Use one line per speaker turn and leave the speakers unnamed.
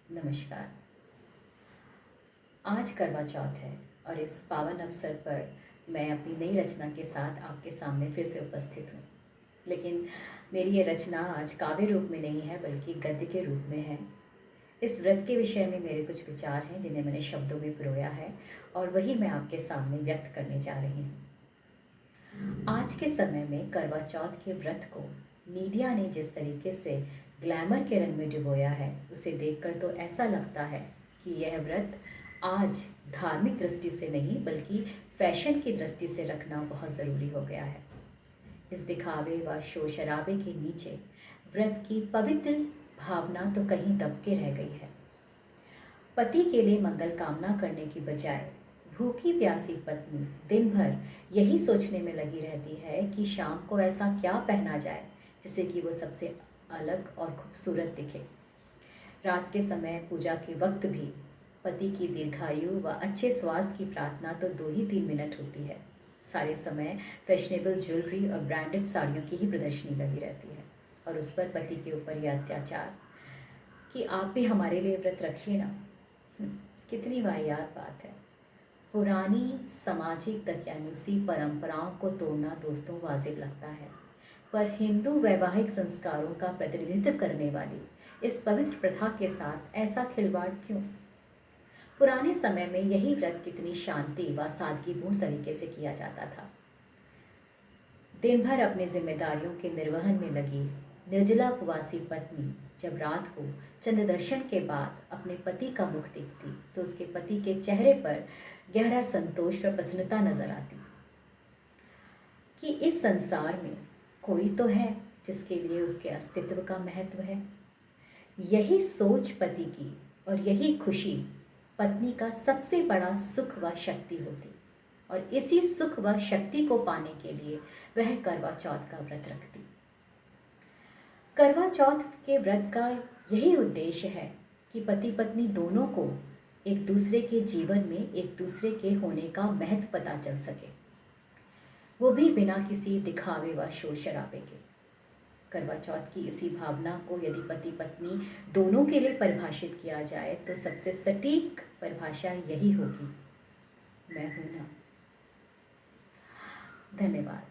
नमस्कार। आज करवा चौथ है और इस पावन अवसर पर मैं अपनी नई रचना के साथ आपके सामने फिर से उपस्थित हूँ। लेकिन मेरी ये रचना आज काव्य रूप में नहीं है बल्कि गद्य के रूप में है। इस व्रत के विषय में मेरे कुछ विचार हैं जिन्हें मैंने शब्दों में पिरोया है और वही मैं आपके सामने व्यक्त करने जा रही हूँ। आज के समय में करवा चौथ के व्रत को मीडिया ने जिस तरीके से ग्लैमर के रंग में डुबोया है, उसे देखकर तो ऐसा लगता है कि यह व्रत आज धार्मिक दृष्टि से नहीं बल्कि फैशन की दृष्टि से रखना बहुत ज़रूरी हो गया है। इस दिखावे व शोर शराबे के नीचे व्रत की पवित्र भावना तो कहीं दबके रह गई है। पति के लिए मंगल कामना करने की बजाय भूखी प्यासी पत्नी दिन भर यही सोचने में लगी रहती है कि शाम को ऐसा क्या पहना जाए जिससे कि वो सबसे अलग और खूबसूरत दिखे। रात के समय पूजा के वक्त भी पति की दीर्घायु व अच्छे स्वास्थ्य की प्रार्थना तो 2 ही 3 मिनट होती है। सारे समय फैशनेबल ज्वेलरी और ब्रांडेड साड़ियों की ही प्रदर्शनी लगी रहती है और उस पर पति के ऊपर यह अत्याचार कि आप भी हमारे लिए व्रत रखिए ना। कितनी वाहियात बात है। पुरानी सामाजिक दकियानुसी परंपराओं को तोड़ना दोस्तों वाजिब लगता है, पर हिंदू वैवाहिक संस्कारों का प्रतिनिधित्व करने वाली इस पवित्र प्रथा के साथ ऐसा खिलवाड़ क्यों? पुराने समय में यही व्रत कितनी शांति व सादगीपूर्ण तरीके से किया जाता था। दिन भर अपनी जिम्मेदारियों के निर्वहन में लगी निर्जला उपवासी पत्नी जब रात को चंद्र दर्शन के बाद अपने पति का मुख देखती तो उसके पति के चेहरे पर गहरा संतोष व प्रसन्नता नजर आती कि इस संसार में कोई तो है जिसके लिए उसके अस्तित्व का महत्व है। यही सोच पति की और यही खुशी पत्नी का सबसे बड़ा सुख व शक्ति होती और इसी सुख व शक्ति को पाने के लिए वह करवा चौथ का व्रत रखती। करवा चौथ के व्रत का यही उद्देश्य है कि पति पत्नी दोनों को एक दूसरे के जीवन में एक दूसरे के होने का महत्व पता चल सके, वो भी बिना किसी दिखावे व शोर शराबे के। करवा चौथ की इसी भावना को यदि पति पत्नी दोनों के लिए परिभाषित किया जाए तो सबसे सटीक परिभाषा यही होगी, मैं हूं ना। धन्यवाद।